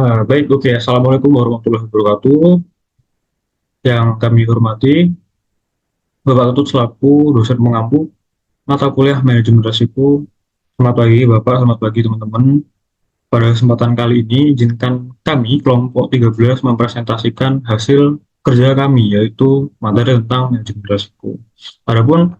Baik, oke. Assalamualaikum warahmatullahi wabarakatuh. Yang kami hormati, Bapak Ketut selaku dosen mengampu mata kuliah manajemen risiko. Selamat pagi, Bapak. Selamat pagi, teman-teman. Pada kesempatan kali ini, izinkan kami, kelompok 13, mempresentasikan hasil kerja kami, yaitu materi tentang manajemen risiko. Adapun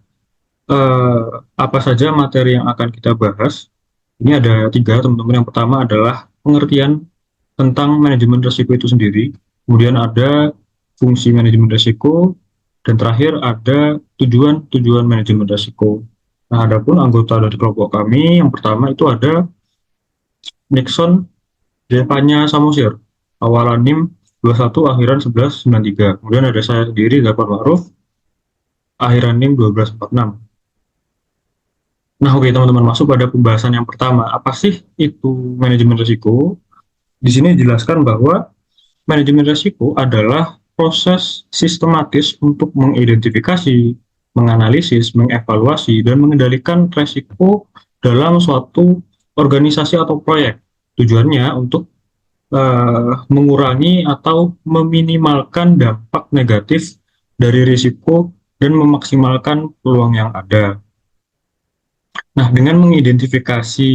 eh, apa saja materi yang akan kita bahas, ini ada tiga, teman-teman. Yang pertama adalah pengertian tentang manajemen risiko itu sendiri, kemudian ada fungsi manajemen risiko, dan terakhir ada tujuan-tujuan manajemen risiko. Nah, adapun anggota dari kelompok kami, yang pertama itu ada Nixon Devanya Samosir, awalan NIM 21 akhiran 1193. Kemudian ada saya sendiri, Zafar Ma'ruf, akhiran NIM 1246. Nah, oke teman-teman, masuk pada pembahasan yang pertama. Apa sih itu manajemen risiko? Di sini dijelaskan bahwa manajemen risiko adalah proses sistematis untuk mengidentifikasi, menganalisis, mengevaluasi, dan mengendalikan risiko dalam suatu organisasi atau proyek. Tujuannya untuk mengurangi atau meminimalkan dampak negatif dari risiko dan memaksimalkan peluang yang ada. Nah, dengan mengidentifikasi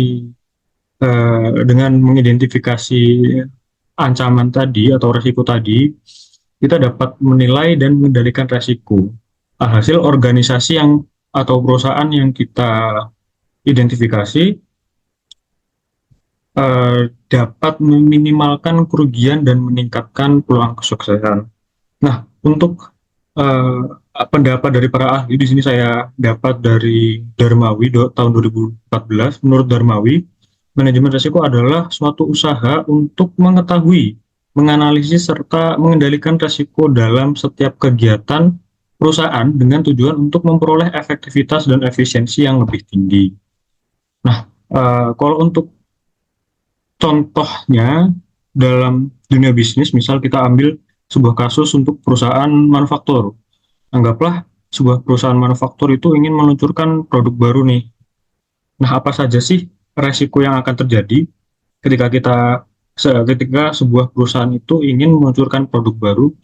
ancaman tadi atau risiko tadi, kita dapat menilai dan mengendalikan risiko. Hasil organisasi yang atau perusahaan yang kita identifikasi dapat meminimalkan kerugian dan meningkatkan peluang kesuksesan. Nah, untuk eh, pendapat dari para ahli di sini saya dapat dari Darmawi tahun 2014. Menurut Darmawi, manajemen risiko adalah suatu usaha untuk mengetahui, menganalisis serta mengendalikan risiko dalam setiap kegiatan perusahaan dengan tujuan untuk memperoleh efektivitas dan efisiensi yang lebih tinggi. Nah, kalau untuk contohnya dalam dunia bisnis, misal kita ambil sebuah kasus untuk perusahaan manufaktur. Anggaplah sebuah perusahaan manufaktur itu ingin meluncurkan produk baru nih. Nah, apa saja sih resiko yang akan terjadi ketika ketika sebuah perusahaan itu ingin meluncurkan produk baru?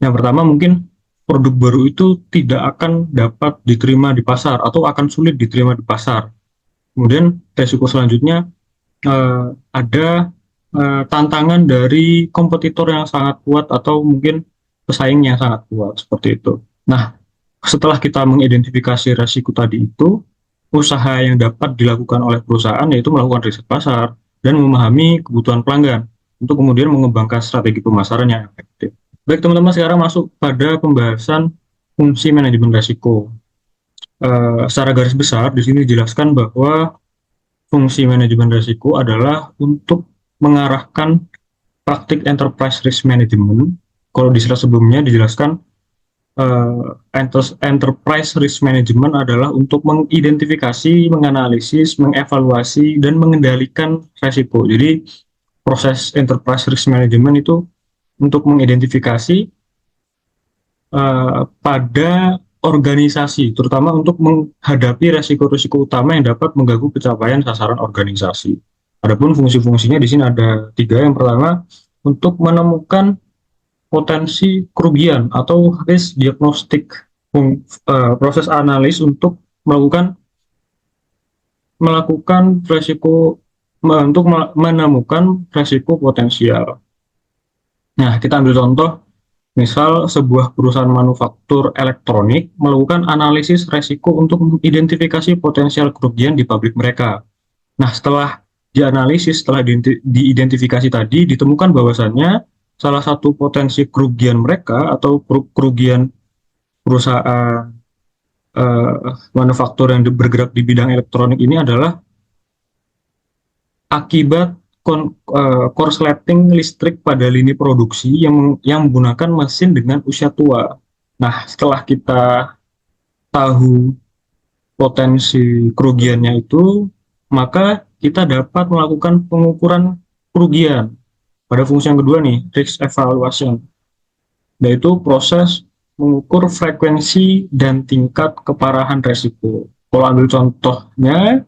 Yang pertama mungkin produk baru itu tidak akan dapat diterima di pasar atau akan sulit diterima di pasar. Kemudian resiko selanjutnya ada tantangan dari kompetitor yang sangat kuat atau mungkin pesaing yang sangat kuat seperti itu. Nah, setelah kita mengidentifikasi resiko tadi itu, usaha yang dapat dilakukan oleh perusahaan yaitu melakukan riset pasar dan memahami kebutuhan pelanggan untuk kemudian mengembangkan strategi pemasaran yang efektif. Baik teman-teman, sekarang masuk pada pembahasan fungsi manajemen risiko. Secara garis besar di sini dijelaskan bahwa fungsi manajemen risiko adalah untuk mengarahkan praktik enterprise risk management. Kalau di slide sebelumnya dijelaskan enterprise risk management adalah untuk mengidentifikasi, menganalisis, mengevaluasi, dan mengendalikan risiko. Jadi proses enterprise risk management itu untuk mengidentifikasi pada organisasi, terutama untuk menghadapi risiko-risiko utama yang dapat mengganggu pencapaian sasaran organisasi. Adapun fungsi-fungsinya di sini ada tiga. Yang pertama, untuk menemukan potensi kerugian atau risk diagnostic, proses analis untuk melakukan risiko untuk menemukan risiko potensial. Nah, kita ambil contoh. Misal sebuah perusahaan manufaktur elektronik melakukan analisis resiko untuk mengidentifikasi potensial kerugian di pabrik mereka. Nah, setelah dianalisis, setelah diidentifikasi tadi, ditemukan bahwasannya salah satu potensi kerugian mereka atau kerugian perusahaan manufaktur yang bergerak di bidang elektronik ini adalah akibat korsleting listrik pada lini produksi yang menggunakan mesin dengan usia tua. Nah, setelah kita tahu potensi kerugiannya itu, maka kita dapat melakukan pengukuran kerugian. Pada fungsi yang kedua nih, risk evaluation, yaitu proses mengukur frekuensi dan tingkat keparahan resiko. Kalau ambil contohnya,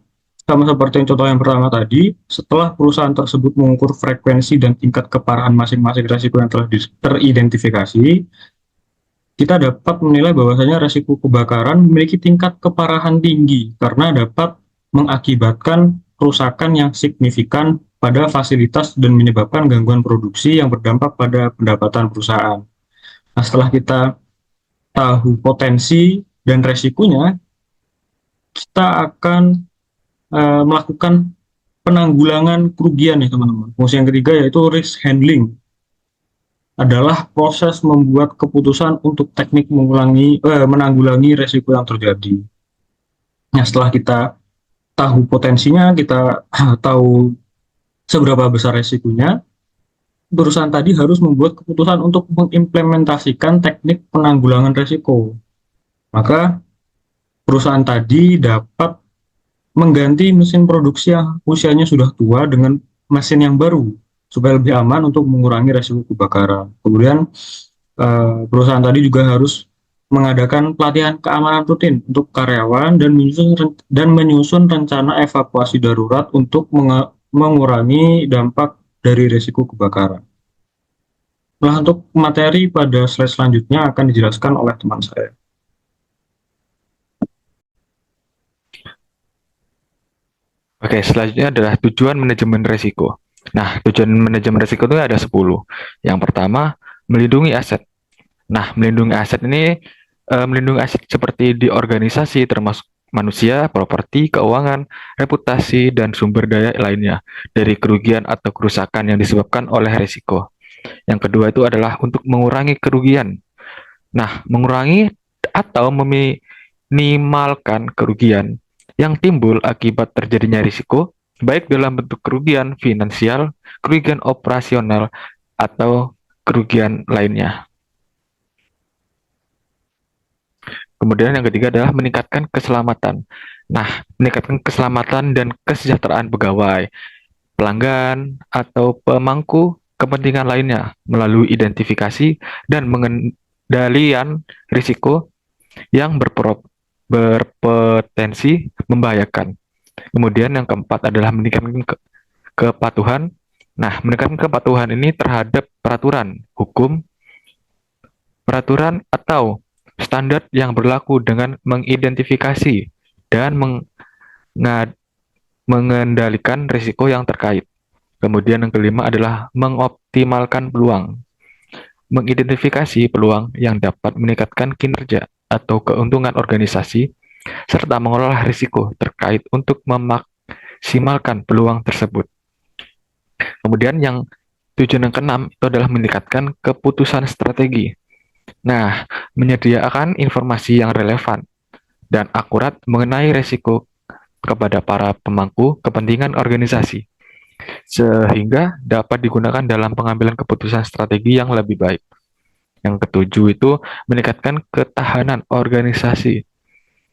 Sama seperti yang contoh yang pertama tadi, setelah perusahaan tersebut mengukur frekuensi dan tingkat keparahan masing-masing resiko yang telah teridentifikasi, kita dapat menilai bahwasanya resiko kebakaran memiliki tingkat keparahan tinggi karena dapat mengakibatkan kerusakan yang signifikan pada fasilitas dan menyebabkan gangguan produksi yang berdampak pada pendapatan perusahaan. Nah, setelah kita tahu potensi dan resikonya, kita akan melakukan penanggulangan kerugian ya teman-teman. Fungsi yang ketiga yaitu risk handling, adalah proses membuat keputusan untuk teknik menanggulangi resiko yang terjadi. Nah, setelah kita tahu potensinya, kita tahu seberapa besar resikonya, perusahaan tadi harus membuat keputusan untuk mengimplementasikan teknik penanggulangan resiko. Maka perusahaan tadi dapat mengganti mesin produksi yang usianya sudah tua dengan mesin yang baru supaya lebih aman untuk mengurangi resiko kebakaran. Kemudian perusahaan tadi juga harus mengadakan pelatihan keamanan rutin untuk karyawan dan menyusun rencana evakuasi darurat untuk mengurangi dampak dari risiko kebakaran. Nah, untuk materi pada slide selanjutnya akan dijelaskan oleh teman saya. Oke, selanjutnya adalah tujuan manajemen risiko. Nah, tujuan manajemen risiko itu ada 10. Yang pertama, melindungi aset. Nah, melindungi aset ini melindungi aset seperti di organisasi termasuk manusia, properti, keuangan, reputasi, dan sumber daya lainnya dari kerugian atau kerusakan yang disebabkan oleh risiko. Yang kedua itu adalah untuk mengurangi kerugian. Nah, mengurangi atau meminimalkan kerugian yang timbul akibat terjadinya risiko, baik dalam bentuk kerugian finansial, kerugian operasional, atau kerugian lainnya. Kemudian yang ketiga adalah meningkatkan keselamatan. Nah, meningkatkan keselamatan dan kesejahteraan pegawai, pelanggan, atau pemangku kepentingan lainnya melalui identifikasi dan pengendalian risiko yang berpotensi membahayakan. Kemudian yang keempat adalah meningkatkan kepatuhan. Nah, meningkatkan kepatuhan ini terhadap peraturan, hukum, peraturan atau standar yang berlaku dengan mengidentifikasi dan mengendalikan risiko yang terkait. Kemudian yang kelima adalah mengoptimalkan peluang, mengidentifikasi peluang yang dapat meningkatkan kinerja atau keuntungan organisasi, serta mengelola risiko terkait untuk memaksimalkan peluang tersebut. Kemudian yang tujuan yang keenam itu adalah meningkatkan keputusan strategi. Nah, menyediakan informasi yang relevan dan akurat mengenai risiko kepada para pemangku kepentingan organisasi, sehingga dapat digunakan dalam pengambilan keputusan strategi yang lebih baik. Yang ketujuh itu meningkatkan ketahanan organisasi.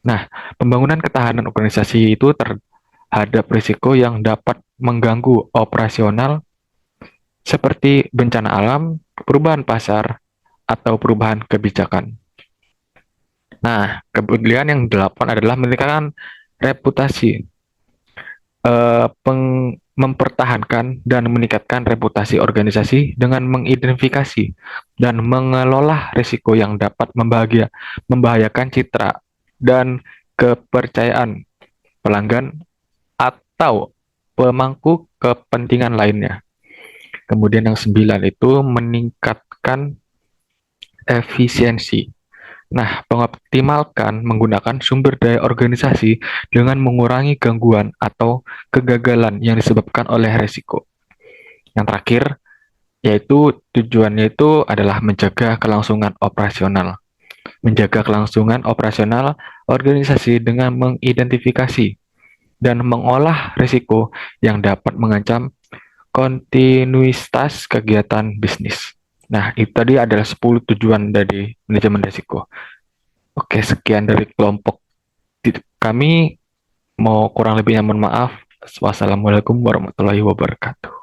Nah, pembangunan ketahanan organisasi itu terhadap risiko yang dapat mengganggu operasional seperti bencana alam, perubahan pasar, atau perubahan kebijakan. Nah, kemudian yang delapan adalah meningkatkan reputasi, mempertahankan dan meningkatkan reputasi organisasi dengan mengidentifikasi dan mengelola risiko yang dapat membahayakan citra dan kepercayaan pelanggan atau pemangku kepentingan lainnya. Kemudian yang sembilan itu meningkatkan efisiensi. Nah, mengoptimalkan menggunakan sumber daya organisasi dengan mengurangi gangguan atau kegagalan yang disebabkan oleh risiko. Yang terakhir, yaitu tujuannya itu adalah menjaga kelangsungan operasional. Menjaga kelangsungan operasional organisasi dengan mengidentifikasi dan mengolah risiko yang dapat mengancam kontinuitas kegiatan bisnis. Nah, itu tadi adalah 10 tujuan dari manajemen risiko. Oke, sekian dari kelompok kami. Mau kurang lebihnya mohon maaf. Wassalamualaikum warahmatullahi wabarakatuh.